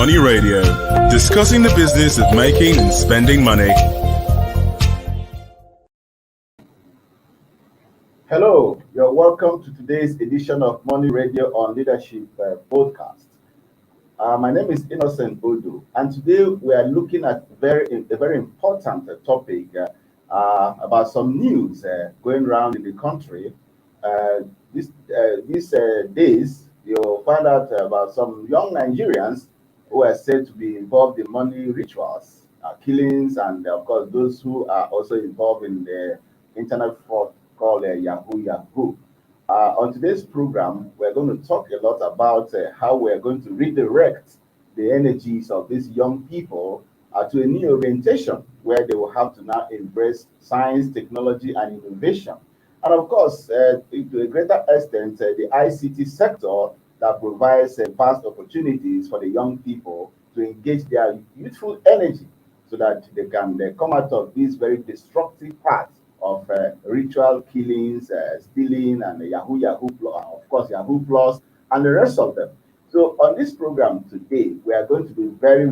Money Radio, discussing the business of making and spending money. Hello, you're welcome to today's edition of Money Radio on Leadership podcast. My name is Innocent Odo, and today we are looking at a very important topic about some news going around in the country. These days, you'll find out about some young Nigerians who are said to be involved in money rituals, killings, and of course those who are also involved in the internet fraud called Yahoo Yahoo. On today's program, we're going to talk a lot about how we're going to redirect the energies of these young people to a new orientation where they will have to now embrace science, technology, and innovation. And of course, to a greater extent, the ICT sector that provides vast opportunities for the young people to engage their youthful energy so that they can come out of this very destructive path of ritual killings, stealing, and Yahoo Yahoo, of course, Yahoo Plus, and the rest of them. So on this program today, we are going to be very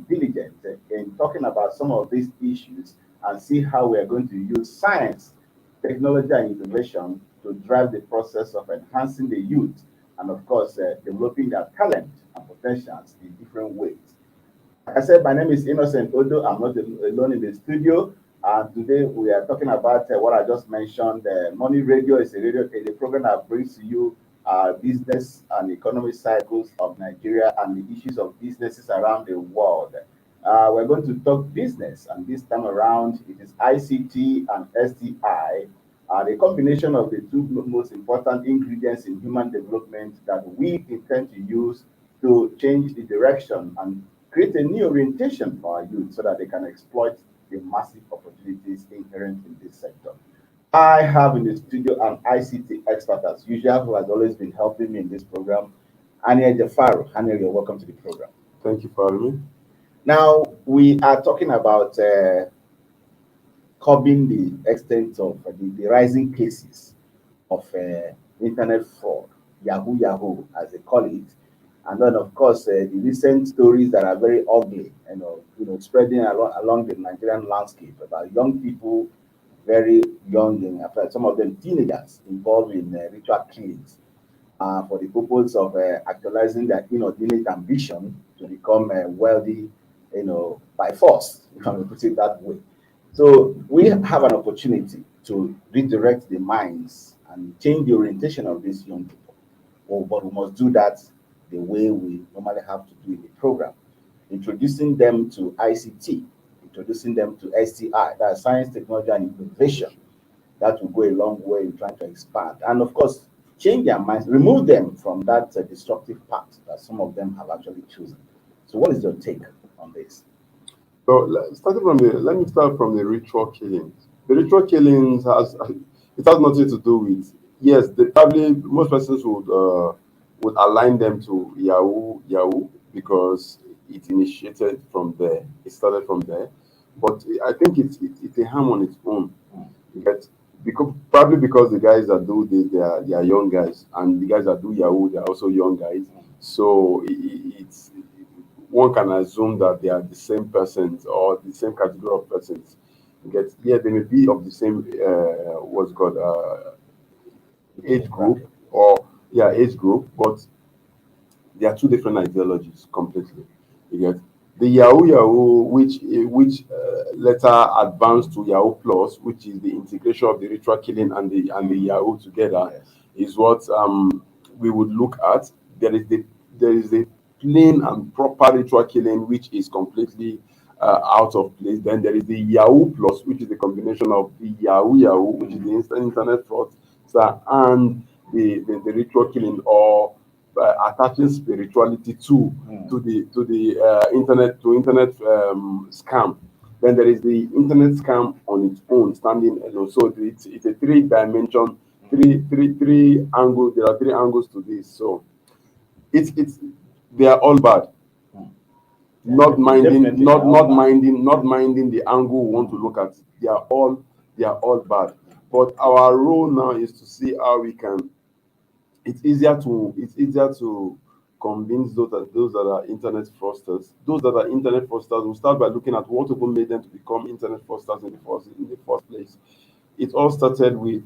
diligent in talking about some of these issues and see how we are going to use science, technology, and innovation to drive the process of enhancing the youth and, of course, developing their talent and potentials in different ways. Like I said, my name is Innocent Odo. I'm not alone in the studio. And today we are talking about what I just mentioned. Money Radio is a program that brings to you business and economic cycles of Nigeria and the issues of businesses around the world. We're going to talk business, and this time around it is ICT and STI, the combination of the two most important ingredients in human development that we intend to use to change the direction and create a new orientation for our youth so that they can exploit the massive opportunities inherent in this sector. I have in the studio an ICT expert as usual who has always been helping me in this program, Ania Jafaru. Ania, you're welcome to the program. Thank you for having me. Now, we are talking about curbing the extent of the rising cases of internet fraud, Yahoo Yahoo, as they call it. And then, of course, the recent stories that are very ugly, spreading along the Nigerian landscape about young people, very young, in fact, some of them teenagers, involved in ritual killings for the purpose of actualizing their inordinate ambition to become wealthy, by force, if I may put it that way. So we have an opportunity to redirect the minds and change the orientation of these young people. But we must do that the way we normally have to do in the program, introducing them to ICT, introducing them to STI, that's science, technology, and innovation. That will go a long way in trying to expand. And of course, change their minds, remove them from that destructive path that some of them have actually chosen. So what is your take on this? So let me start from the ritual killings. The ritual killings has nothing to do with, yes, probably most persons would align them to Yahoo Yahoo because it initiated from there. It started from there, but I think it's a harm on its own. But probably because the guys that do this, they are young guys, and the guys that do Yahoo, they are also young guys. So it's one can assume that they are the same persons or the same category of persons. They may be of the same age group age group, but they are two different ideologies completely. You get the Yahoo Yahoo, which later advanced to Yahoo Plus, which is the integration of the ritual killing and the Yahoo together, Yes. is what we would look at. There is the plain and proper ritual killing, which is completely out of place. Then there is the Yahoo Plus, which is the combination of the Yahoo Yahoo, which is the internet fraud, and the ritual killing, or attaching spirituality to the internet scam. Then there is the internet scam on its own, standing alone. So it's a three-dimension, three angles. There are three angles to this. So they are all bad. Not minding the angle we want to look at. They are all bad. But our role now is to see how we can. It's easier to convince those that are internet fraudsters. Those that are internet fraudsters will start by looking at what even made them to become internet fraudsters in the first place. It all started with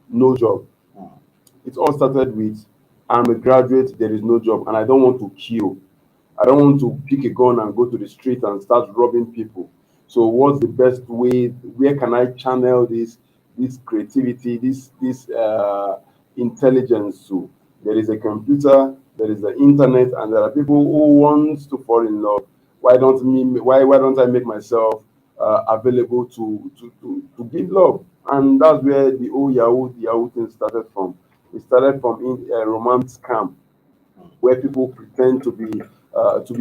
no job. It all started with, I'm a graduate, there is no job, and I don't want to kill. I don't want to pick a gun and go to the street and start robbing people. So what's the best way? Where can I channel this creativity, this intelligence to? There is a computer, there is the internet, and there are people who want to fall in love. Why don't I make myself available to give love? And that's where the whole Yahoo thing started from. It started from a romance scam where people pretend to be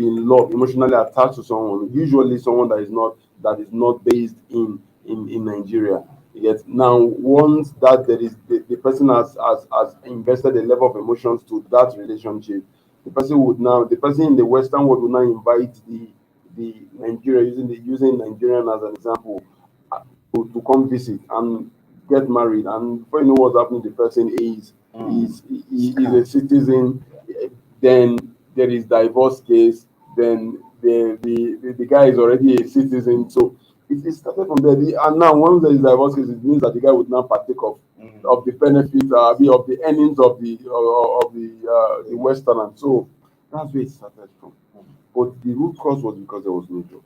in love, emotionally attached to someone, usually someone that is not based in Nigeria. Yet now, once that there is the person has invested a level of emotions to that relationship, the person in the Western world would now invite the Nigeria, using Nigerian as an example, to come visit and get married, and before you know what's happening, the person is a citizen. Then there is divorce case. Then the guy is already a citizen. So it started from there. And now once there is divorce case, it means that the guy would now partake of the benefit, of the earnings of the Western. And so that's where it started from. But the root cause was because there was no job.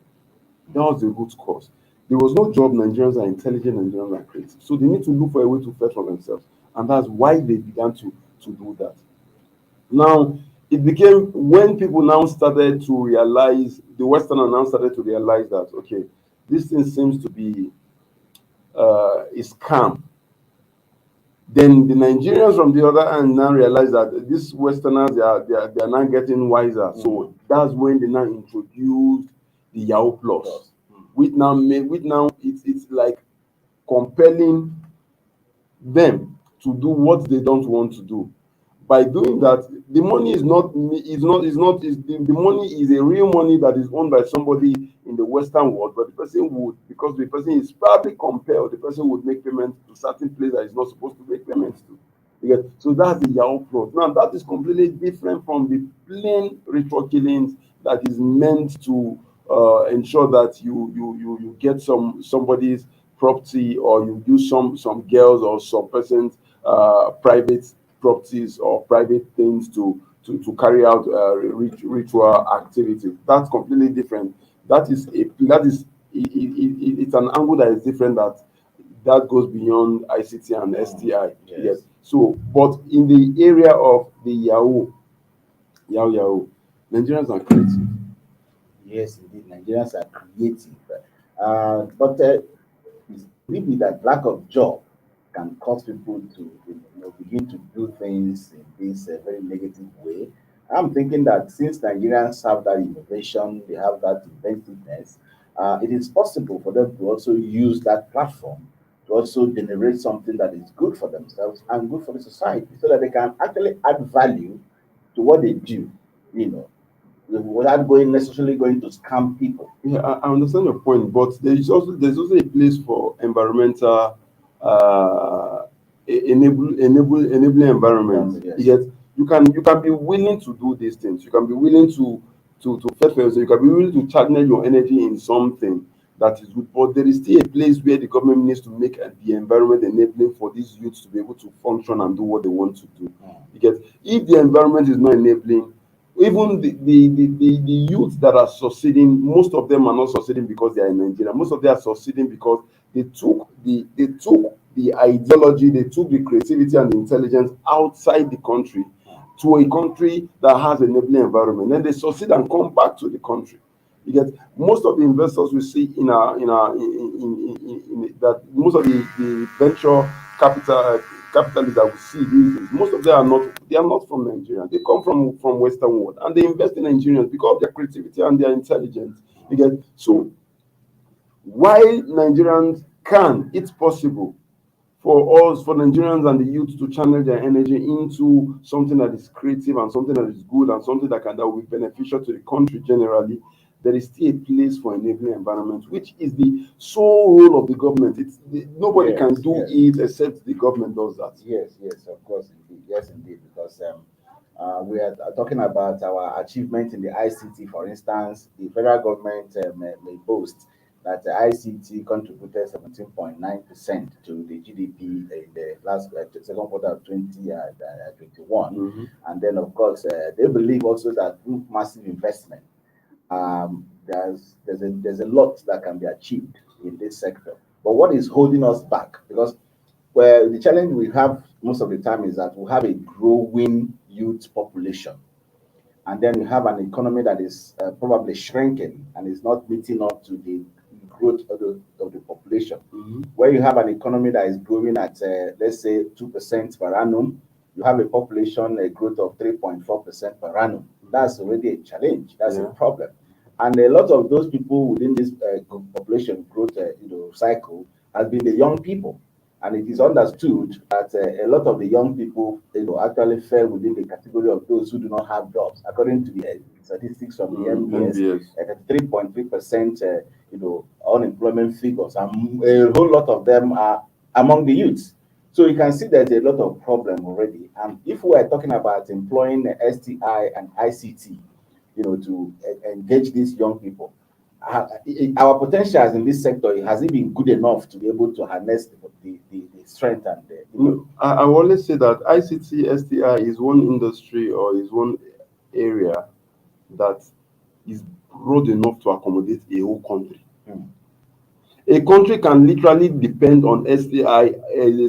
That was the root cause. There was no job. Nigerians are intelligent, Nigerians are creative. So they need to look for a way to fend for themselves. And that's why they began to do that. Now, it became when people now started to realize, the Westerners now started to realize that, okay, this thing seems to be a scam. Then the Nigerians from the other end now realize that these Westerners, they are now getting wiser. So that's when they now introduced the Yahoo Plus, which now it's like compelling them to do what they don't want to do. By doing that, the money the money is a real money that is owned by somebody in the Western world, but the person would, because the person is probably compelled, the person would make payments to certain place that is not supposed to make payments to. So that's the Yahoo Plus. Now that is completely different from the plain ritual killings that is meant to ensure that you get somebody's property, or you do some girls or some person's private properties or private things to carry out ritual activity. That's completely different. It's an angle that is different, that goes beyond ICT and STI. Yes. So, but in the area of the Yahoo, Nigerians are creative. Yes, indeed, Nigerians are creative. But it's maybe that lack of job can cause people to begin to do things in this very negative way. I'm thinking that since Nigerians have that innovation, they have that inventiveness, it is possible for them to also use that platform to also generate something that is good for themselves and good for the society, so that they can actually add value to what they do, without necessarily going to scam people. Yeah, I understand your point, but there's also a place for environmental enabling environment. Yes. Yet you can be willing to do these things. You can be willing to fetch for yourself. You can be willing to channel your energy in something that is good. But there is still a place where the government needs to make the environment enabling for these youths to be able to function and do what they want to do. Because if the environment is not enabling, even the youth that are succeeding, most of them are not succeeding because they are in Nigeria. Most of them are succeeding because they took the ideology, they took the creativity and the intelligence outside the country to a country that has an enabling environment. Then they succeed and come back to the country. Because most of the investors we see in that, most of the venture capitalists that we see these days, most of them are not from Nigeria. They come from Western world, and they invest in Nigerians because of their creativity and their intelligence. So while Nigerians it's possible for Nigerians and the youth to channel their energy into something that is creative and something that is good and something that will be beneficial to the country generally. There is still a place for enabling environment, which is the sole role of the government. Nobody can do it except the government does that. Yes, of course, indeed. Yes, indeed, because We are talking about our achievement in the ICT. For instance, the federal government may boast that the ICT contributed 17.9% to the GDP in the last second quarter of 2021. And then, of course, they believe also that through massive investment, there's a lot that can be achieved in this sector. But what is holding us back? Because well, the challenge we have most of the time is that we have a growing youth population, and then we have an economy that is probably shrinking and is not meeting up to the growth of the population. Where you have an economy that is growing at let's say 2% per annum, you have a population a growth of 3.4% per annum. That's already a challenge. That's a problem. And a lot of those people within this population growth cycle has been the young people. And it is understood that a lot of the young people, actually fell within the category of those who do not have jobs. According to the statistics from the MBS, 3.3%, unemployment figures, and a whole lot of them are among the youths. So you can see there's a lot of problem already. And if we are talking about employing STI and ICT, to engage these young people, our potentials in this sector, has it been good enough to be able to harness the strength and the, I always say that ICT STI is one industry or is one area that is broad enough to accommodate a whole country. A country can literally depend on STI,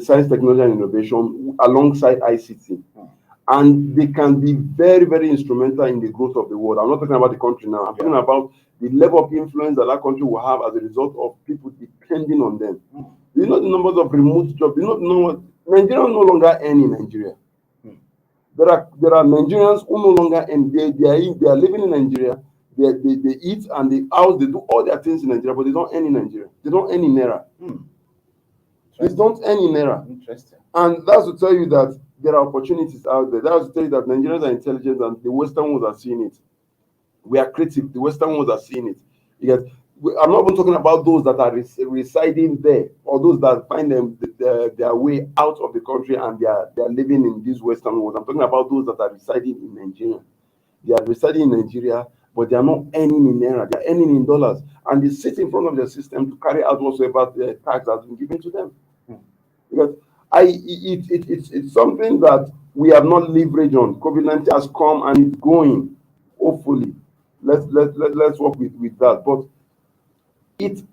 science, technology, and innovation, alongside ICT. And they can be very, very instrumental in the growth of the world. I'm not talking about the country now. I'm talking about the level of influence that that country will have as a result of people depending on them. You know the numbers of remote jobs. You know what Nigerians no longer earn in Nigeria. There are Nigerians who no longer earn. They are living in Nigeria. They eat and they house. They do all their things in Nigeria, but they don't earn in Nigeria. They don't earn in naira. They don't earn in naira. Interesting. And that's to tell you that there are opportunities out there. That's to tell you that Nigerians are intelligent and the Western ones are seeing it. We are creative. The Western ones are seeing it. Because I'm not even talking about those that are residing there or those that find their way out of the country and they are living in these Western worlds. I'm talking about those that are residing in Nigeria. They are residing in Nigeria, but they are not earning in naira. They are earning in dollars, and they sit in front of the system to carry out whatsoever the tax has been given to them. Because it's something that we have not leveraged on. COVID-19 has come and it's going. Hopefully, let's work with that. But it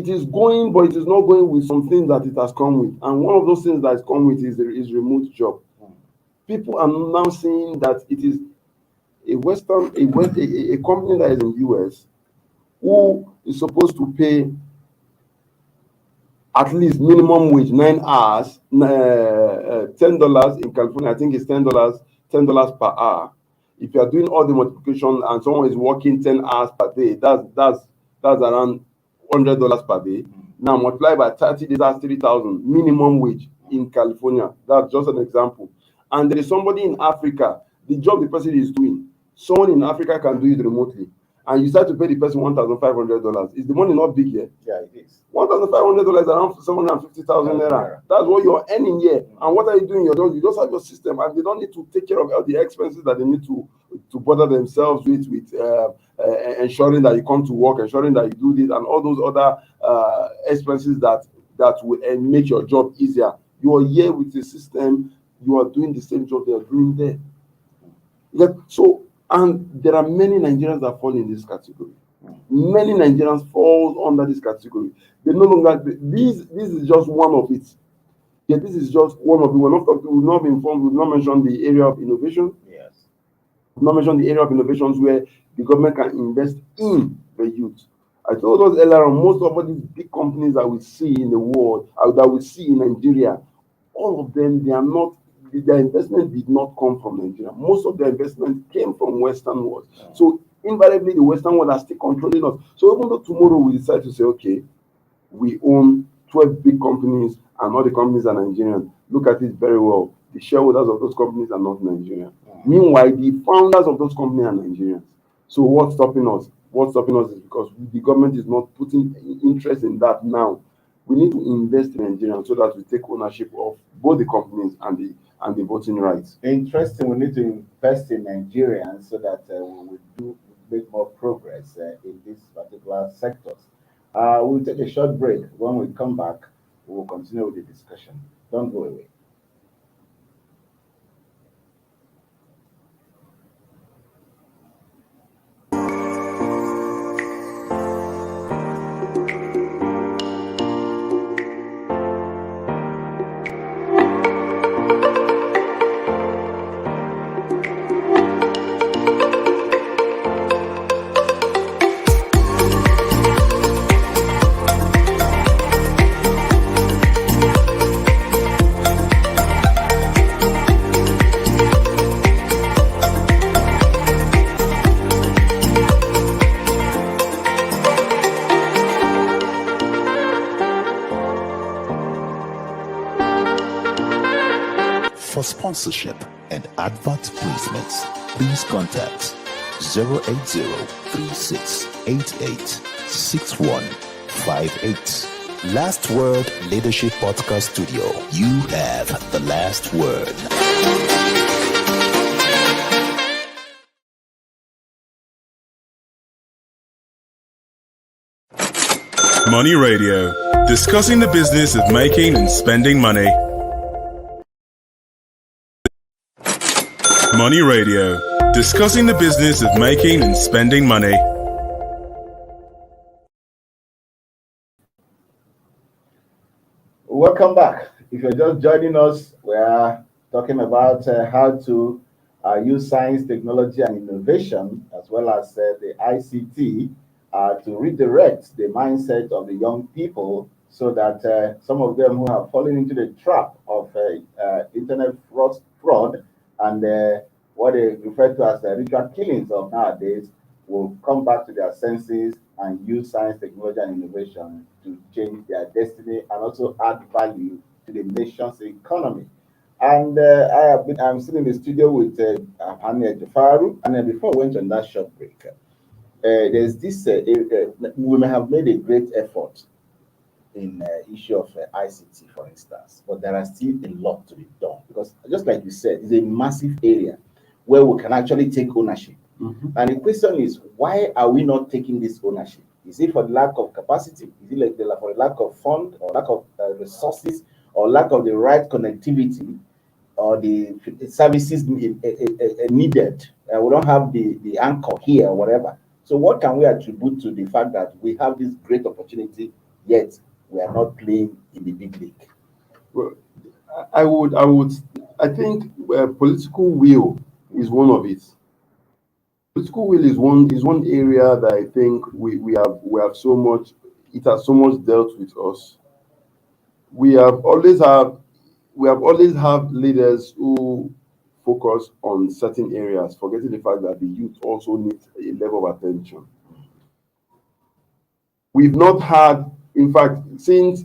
is going, but it is not going with some things that it has come with. And one of those things that it's come with is remote job. People are now saying that it is a company that is in the US who is supposed to pay at least minimum wage 9 hours, $10 in California. I think it's $10 per hour. If you are doing all the multiplication and someone is working 10 hours per day, that's around $100 per day. Now multiply by 30 days, that's 3,000 minimum wage in California. That's just an example. And there is somebody in Africa, the job the person is doing, someone in Africa can do it remotely. And you start to pay the person $1,500. Is the money not big yet? Yeah, it is. $1,500 around 750,000 naira. That's what you're earning here. And what are you doing? You just have your system, and they don't need to take care of all the expenses that they need to bother themselves with ensuring that you come to work, ensuring that you do this, and all those other expenses that will make your job easier. You are here with the system. You are doing the same job they are doing there. And there are many Nigerians that fall in this category. Many Nigerians fall under this category. They no longer. This is just one of it. Yeah, this is just one of it. We've not been informed. We've not mentioned the area of innovation. Yes. We've not mentioned the area of innovations where the government can invest in the youth. I told us earlier on, most of these big companies that we see in the world, that we see in Nigeria, all of them, their investment did not come from Nigeria. Most of their investment came from Western world. So invariably, the Western world are still controlling us. So even though tomorrow we decide to say, okay, we own 12 big companies and all the companies are Nigerian, look at it very well. The shareholders of those companies are not Nigerian. Meanwhile, the founders of those companies are Nigerians. So what's stopping us? What's stopping us is because the government is not putting interest in that now. We need to invest in Nigeria so that we take ownership of both the companies and and the voting rights. Interesting. We need to invest in Nigerians so that we will make more progress in these particular sectors. We'll take a short break. When we come back, we will continue with the discussion. Don't go away. For sponsorship and advert placements, please contact 080-3688-6158. Last Word Leadership Podcast Studio. You have the last word. Money Radio, discussing the business of making and spending money. Money Radio, discussing the business of making and spending money. Welcome back. If you're just joining us, we are talking about how to use science, technology, and innovation, as well as the ICT, to redirect the mindset of the young people so that some of them who have fallen into the trap of internet fraud and what they refer to as the ritual killings of nowadays will come back to their senses and use science, technology, and innovation to change their destiny and also add value to the nation's economy. And I'm sitting in the studio with Hania Jafaru. And before we went on that short break, there's this, we may have made a great effort in issue of ICT, for instance, but there are still a lot to be done because, just like you said, it's a massive area where we can actually take ownership. And the question is, why are we not taking this ownership? Is it for the lack of capacity? Is it like for the lack of fund or lack of resources or lack of the right connectivity or the services needed? We don't have the anchor here or whatever. So what can we attribute to the fact that we have this great opportunity, yet we are not playing in the big league? Well, I think political will is one of it. Political will is one area that I think we have so much. It has so much dealt with us. We have always have leaders who focus on certain areas, forgetting the fact that the youth also need a level of attention. We've not had, in fact, since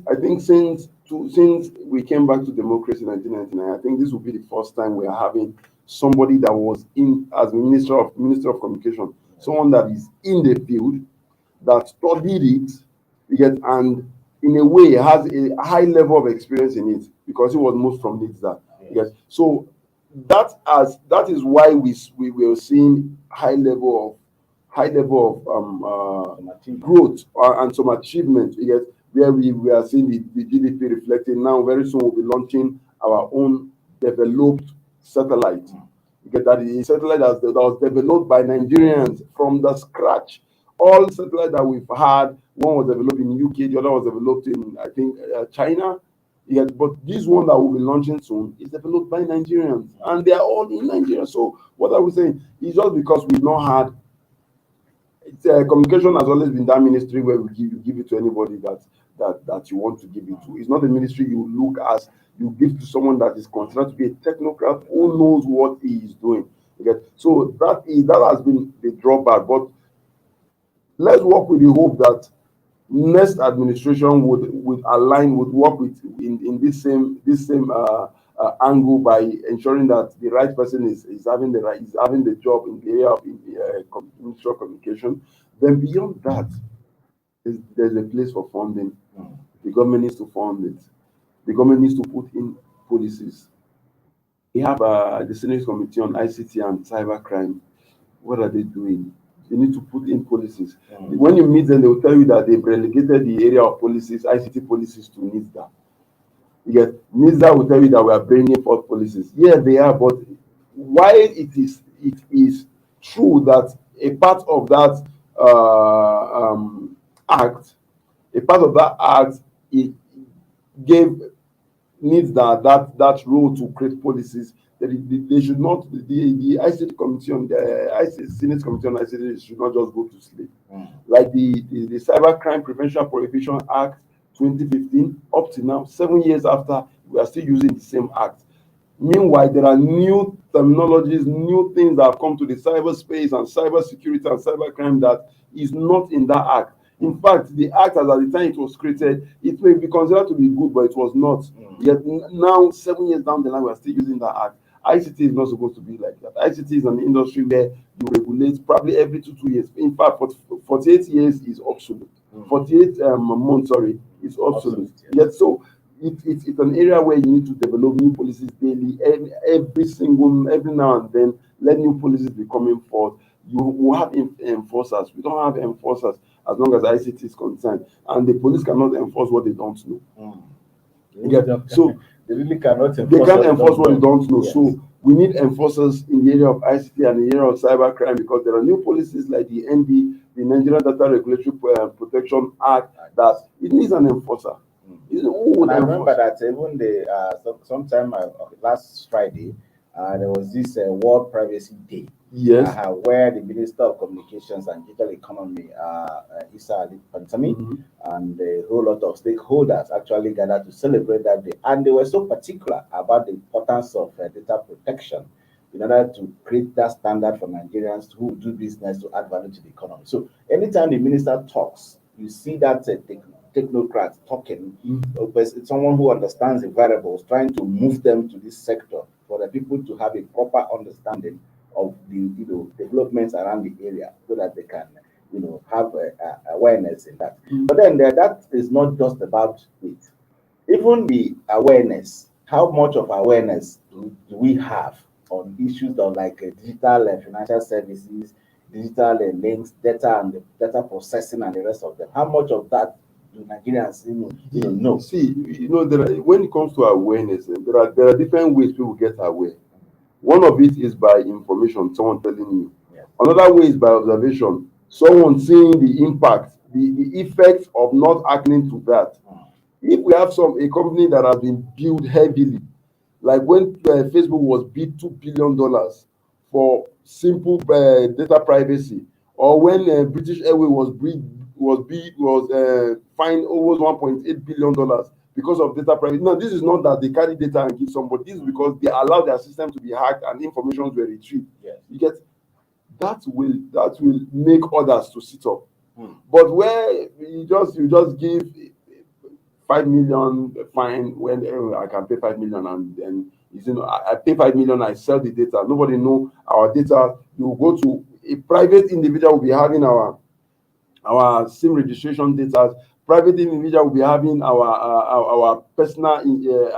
we came back to democracy in 1999, I think this will be the first time we are having somebody that was in as minister of communication, someone that is in the field, that studied it, and in a way has a high level of experience in it because he was moved from this that. Yes. So that is why we were seeing high level of growth and some achievement. Yes, where we are seeing the GDP reflecting now. Very soon we'll be launching our own developed satellite. Because that is a satellite that was developed by Nigerians from the scratch. All satellites that we've had, one was developed in the UK, the other was developed in, I think, China. Yes, but this one that we'll be launching soon is developed by Nigerians, and they are all in Nigeria. So what I was saying is just because we've not had communication has always been that ministry where you give it to anybody that you want to give it to. It's not a ministry you look as you give to someone that is considered to be a technocrat who knows what he is doing. Okay? So that has been the drawback. But let's work with the hope that next administration would work with in this same angle by ensuring that the right person is having the job in the area of Ministry of Communication. Then beyond that, there's a place for funding. The government needs to fund it. The government needs to put in policies. We have the Senate Committee on ICT and Cybercrime. What are they doing? They need to put in policies. When you meet them, they will tell you that they've relegated the area of policies, ICT policies, to NISDA. Because NISDA will tell you that we are bringing forth policies. Yeah, they are, but why it is true that a part of that act, it gave NISDA that role to create policies. They should not, the ICT committee on the ICT Senate Committee on ICT should not just go to sleep. Like the Cybercrime Prevention and Prohibition Act 2015, up to now, 7 years after, we are still using the same act. Meanwhile, there are new terminologies, new things that have come to the cyberspace and cybersecurity and cybercrime that is not in that act. In fact, the act, as at the time it was created, it may be considered to be good, but it was not. Yet now, 7 years down the line, we are still using that act. ICT is not supposed to be like that. ICT is an industry where you regulate probably every 2 years. In fact, 48 years is obsolete. 48 months, sorry, is obsolete. Yet so it's an area where you need to develop new policies daily, every now and then. Let new policies be coming forth. You will have enforcers. We don't have enforcers as long as ICT is concerned, and the police cannot enforce what they don't know. So they really cannot. They can't enforce what they don't know. Yes. So we need enforcers in the area of ICT and the area of cybercrime, because there are new policies like the ND, the Nigerian Data Regulatory Protection Act, that it needs an enforcer. And I remember that even sometime last Friday, there was this World Privacy Day. Yes. Where the Minister of Communications and Digital Economy, Isa Ali Pantami, and a whole lot of stakeholders actually gathered to celebrate that day. And they were so particular about the importance of data protection in order to create that standard for Nigerians who do business to add value to the economy. So anytime the minister talks, you see that technocrat talking, someone who understands the variables, trying to move them to this sector for the people to have a proper understanding of the developments around the area, so that they can have awareness in that. But then that is not just about it. Even the awareness, how much of awareness do we have on issues of like digital financial services, digital links, data and data processing and the rest of them? How much of that do Nigerians know? See, when it comes to awareness, there are different ways people get aware. One of it is by information, someone telling you. Yes. Another way is by observation, someone seeing the impact, the effects of not acting to that. If we have a company that has been built heavily, like when Facebook was bid $2 billion for simple data privacy, or when British Airways was fined almost $1.8 billion because of data privacy. Now, this is not that they carry data and give somebody. This is because they allow their system to be hacked and information were retrieved. Yes. You get that will make others to sit up. But where you just give 5 million fine, when I can pay 5 million and then I pay 5 million, I sell the data. Nobody know our data. You go to a private individual will be having our SIM registration data. Private individual will be having our personal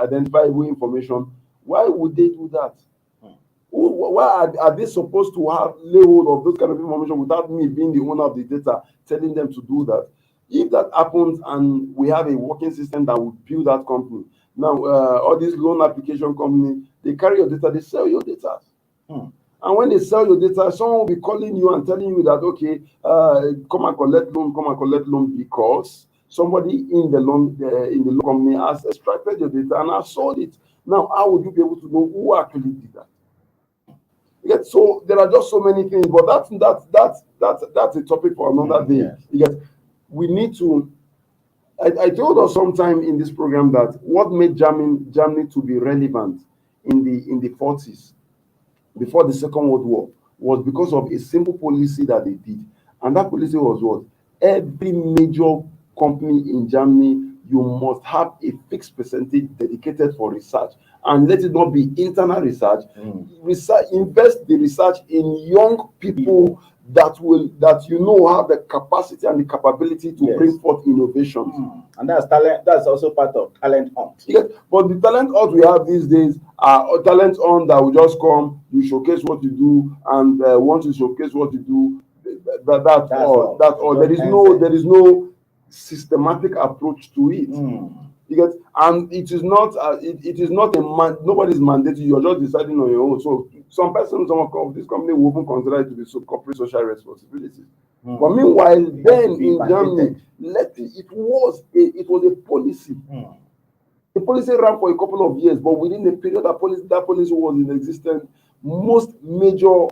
identifiable information. Why would they do that? Why are they supposed to lay hold of those kind of information without me being the owner of the data, telling them to do that? If that happens and we have a working system that will build that company, now all these loan application companies, they carry your data, they sell your data. And when they sell your data, someone will be calling you and telling you that, okay, come and collect loan, because somebody in the loan company has extracted your data and has sold it. Now, how would you be able to know who actually did that? Yet, so there are just so many things, but that's a topic for another day. Yes. We need to. I told us sometime in this program that what made Germany to be relevant in the 40s, before the Second World War, was because of a simple policy that they did, and that policy was what? Every major company in Germany, you must have a fixed percentage dedicated for research, and let it not be internal research. Invest the research in young people that have the capacity and the capability to bring forth innovations. And that's talent. That's also part of talent hunt. Yes, but the talent hunt we have these days are talent hunt that will just come, you showcase what you do, and once you showcase what you do, that's all. There is no systematic approach to it. Because and it is not nobody's mandated. You're just deciding on your own. So some of this company will even consider it to be corporate social responsibility. But meanwhile, then in Germany, it was a policy. The policy ran for a couple of years, but within the period that policy was in existence, most major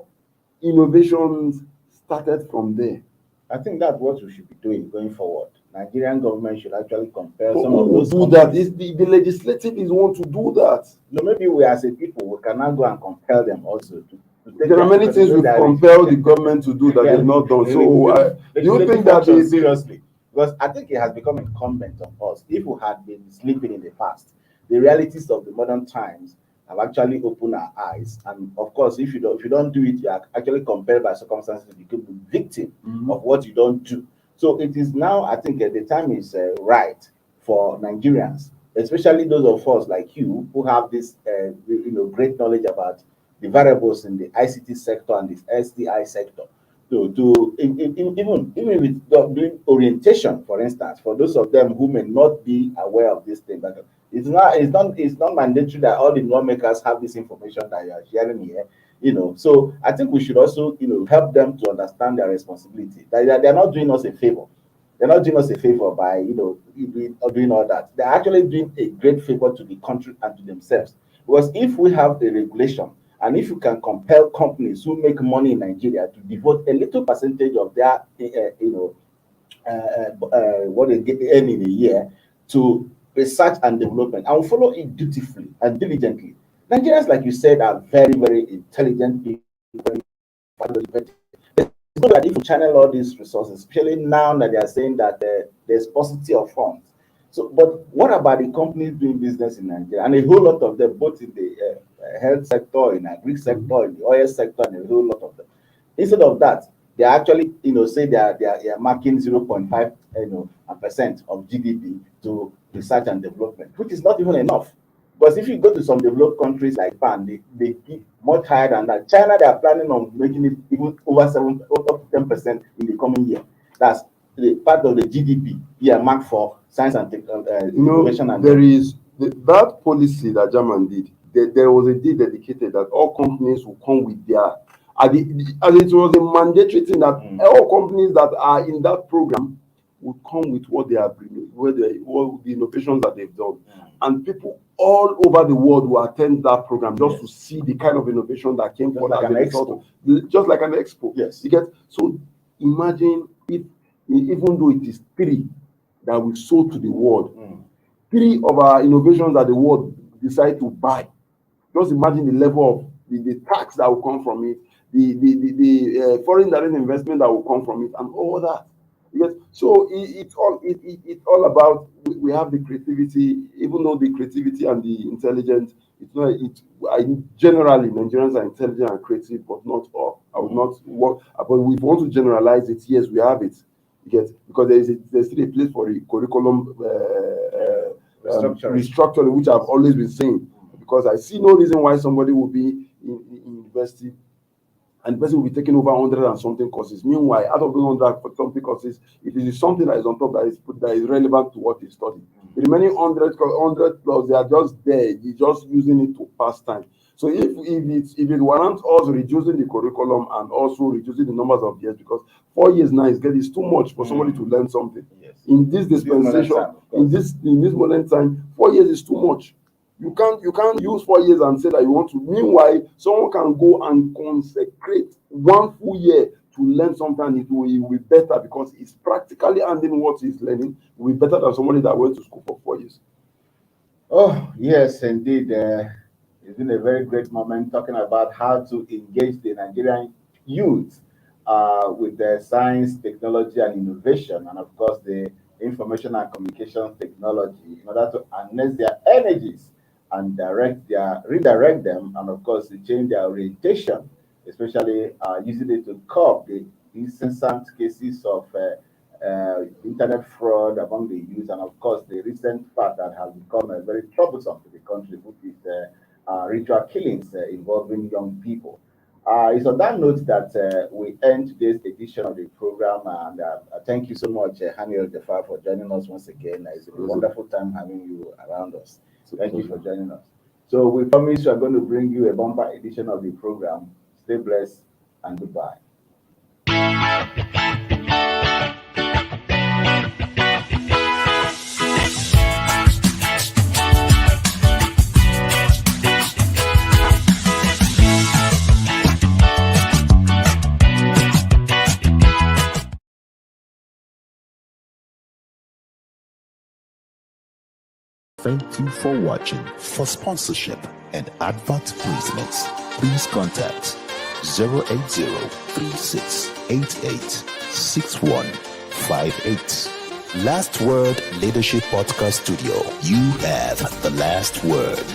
innovations started from there. I think that's what we should be doing going forward. Nigerian government should actually compel some of those. Do that. The legislative is one to do that. No, maybe we as a people we cannot go and compel them also to there are many things we compel the government to do that they've not done. So do you think that seriously? Because I think it has become incumbent on us. If we had been sleeping in the past, the realities of the modern times have actually opened our eyes. And of course, if you don't do it, you are actually compelled by circumstances to become the victim of what you don't do. So it is now, I think, the time is right for Nigerians, especially those of us like you who have this, great knowledge about the variables in the ICT sector and the STI sector. Even with doing orientation, for instance, for those of them who may not be aware of this thing, but it's not mandatory that all the lawmakers have this information that you are sharing here. So I think we should also, help them to understand their responsibility. They're not doing us a favor. They're not doing us a favor by, doing all that. They're actually doing a great favor to the country and to themselves. Because if we have a regulation, and if you can compel companies who make money in Nigeria to devote a little percentage of their, what they get earn in a year to research and development, and follow it dutifully and diligently. Nigerians, like you said, are very, very intelligent people. It's good that if you channel all these resources, especially now that they are saying that there's paucity of funds. So, but what about the companies doing business in Nigeria? And a whole lot of them, both in the health sector, in the agri sector, in the oil sector, and a whole lot of them. Instead of that, they actually, say they are marking 0.5% of GDP to research and development, which is not even enough. Because if you go to some developed countries like Japan, they give much higher than that. China, they are planning on making it even over 10% in the coming year. That's the part of the GDP marked for science and innovation. And there is that policy that German did. There was a deal dedicated that all companies will come with their, as it was a mandatory thing that all companies that are in that program would come with what they are bringing, what the innovations that they've done, and people all over the world will attend that program just to see the kind of innovation that came forth as a result of, just like an expo. Yes, you get. So imagine if, even though it is 3 that we sold to the world, 3 of our innovations that the world decide to buy. Just imagine the level of the tax that will come from it, the foreign direct investment that will come from it, and all that. Yes. So it's all about, we have the creativity, even though the creativity and the intelligence, generally Nigerians are intelligent and creative, but not all. I would not work, but we want to generalize it. Yes, we have it. Yes, because there's still a place for the curriculum restructuring, which I've always been saying. Because I see no reason why somebody will be in university and the person will be taking over 100 and something courses. Meanwhile, out of those 100 something courses, if it is something that is on top that is relevant to what he studied, the remaining 100 plus, they are just there. He's just using it to pass time. So if it warrants us reducing the curriculum and also reducing the numbers of years, because 4 years now is too much for somebody to learn something. Yes. In this dispensation, in this modern time, 4 years is too much. You can't use 4 years and say that you want to. Meanwhile, someone can go and consecrate 1 full year to learn something. It will be better because it's practically handling what he's learning. It will be better than somebody that went to school for 4 years. Oh, yes, indeed. It's been a very great moment talking about how to engage the Nigerian youth with the science, technology, and innovation, and of course the information and communication technology, in order to harness their energies and redirect them, and of course to change their orientation, especially using it to curb the incessant cases of internet fraud among the youth, and of course the recent fact that has become very troublesome to the country, which is ritual killings involving young people. It's on that note that we end today's edition of the program, and thank you so much, Haniel Jafar, for joining us once again. It's a wonderful time having you around us. Thank you for joining us. So we promise we are going to bring you a bumper edition of the program. Stay blessed and goodbye. Thank you for watching. For sponsorship and advert placements, please contact 080-3688-6158. Last Word Leadership Podcast Studio. You have the last word.